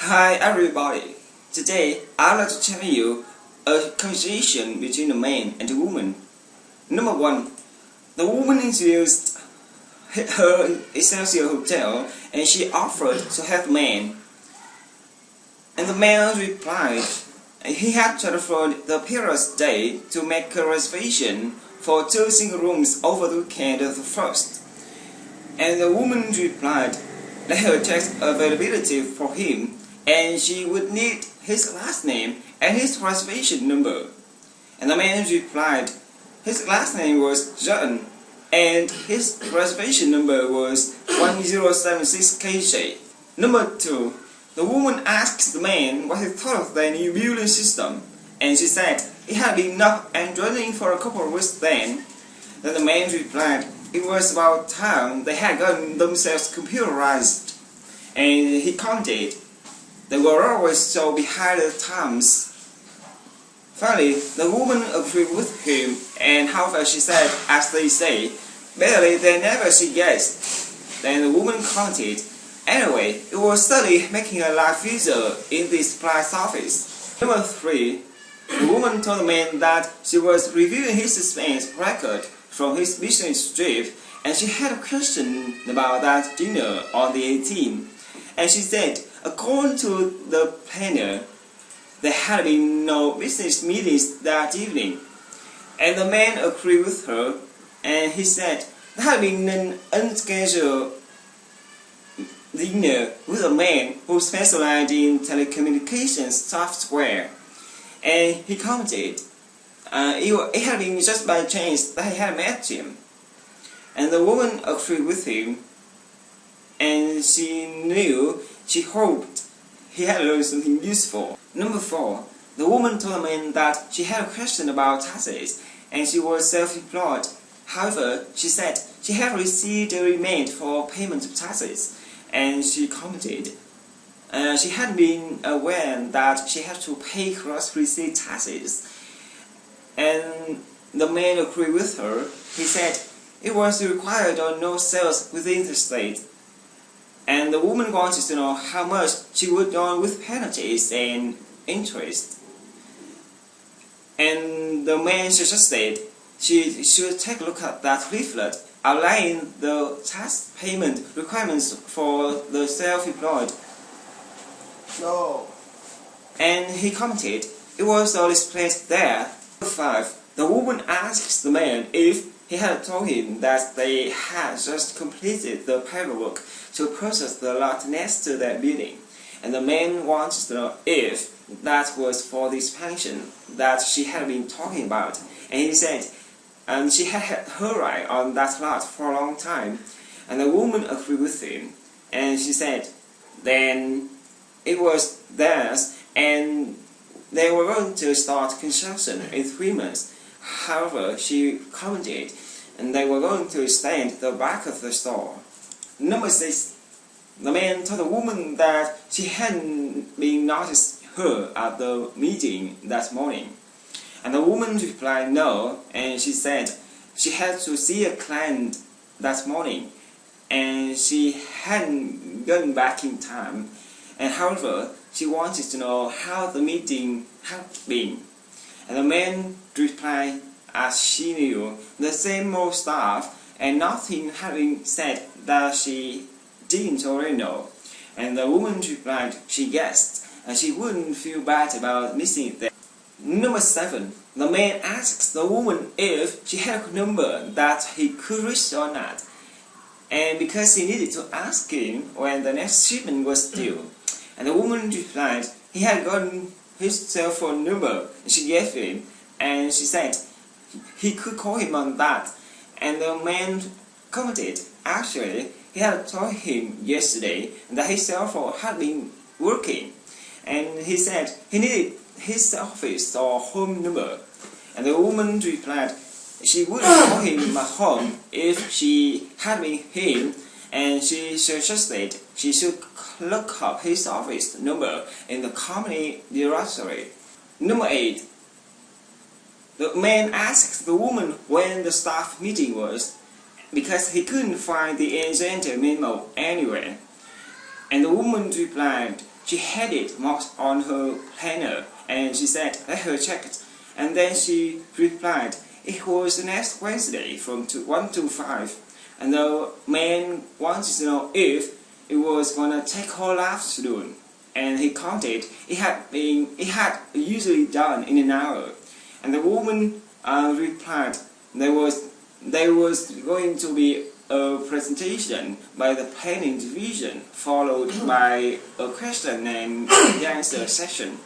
Hi everybody! Today I'd like to tell you a conversation between a man and a woman. Number 1. The woman introduced her essential hotel and she offered to help the man. And the man replied he had telephoned the previous day to make a reservation for 2 single rooms over the weekend of the 1st. And the woman replied let her check availability for him, and she would need his last name and his reservation number. And the man replied his last name was John and his reservation number was 1076KJ. Number 2. The woman asked the man what he thought of the new building system, and she said it had been up and running for a couple of weeks then. Then the man replied it was about time they had gotten themselves computerized, and he commented they were always so behind the times. Finally, the woman agreed with him, and however she said, as they say, barely they never see guests. Then the woman commented, anyway, it was certainly making a life easier in this price office. Number 3. The woman told the man that she was reviewing his expense record from his business trip, and she had a question about that dinner on the 18th. And she said, according to the planner, there had been no business meetings that evening. And the man agreed with her, and he said there had been an unscheduled dinner with a man who specialized in telecommunications software. And he commented it had been just by chance that he had met him. And the woman agreed with him, and she hoped he had learned something useful. Number 4. The woman told the man that she had a question about taxes, and she was self-employed. However, she said she had received a remand for payment of taxes, and she commented she had been aware that she had to pay gross receipt taxes. And the man agreed with her. He said it was required on no sales within the state. And the woman wanted to know how much she would earn with penalties and interest. And the man suggested she should take a look at that leaflet outlining the tax payment requirements for the self-employed. No. And he commented it was all displayed there. 5. The woman asks the man if he had told him that they had just completed the paperwork to purchase the lot next to their building, and the man wanted to know if that was for the expansion that she had been talking about, and he said she had had her eye on that lot for a long time, and the woman agreed with him, and she said then it was theirs and they were going to start construction in 3 months. However, she commented and they were going to extend the back of the store. Number 6. The man told the woman that she hadn't been noticed her at the meeting that morning. And the woman replied no, and she said she had to see a client that morning and she hadn't gotten back in time. And however, she wanted to know how the meeting had been. And the man replied as she knew the same old stuff, and nothing had been said that she didn't already know. And the woman replied she guessed, and she wouldn't feel bad about missing it there. Number 7. The man asks the woman if she had a number that he could reach or not, and because he needed to ask him when the next shipment was due. And the woman replied he had gotten his cell phone number, and she gave him, and she said he could call him on that. And the man commented actually he had told him yesterday that his cell phone had been working, and he said he needed his office or home number. And the woman replied she would call him at home if she had been him, and she suggested she should look up his office number in the company directory. Number 8. The man asked the woman when the staff meeting was, because he couldn't find the agenda memo anywhere. And the woman replied she had it marked on her planner, and she said, let her check it. And then she replied, it was the next Wednesday from 1 to 5. And the man wanted to know if it was gonna take all afternoon. And he counted, it had usually done in an hour. And the woman replied, there was going to be a presentation by the planning division, followed by a question and answer session.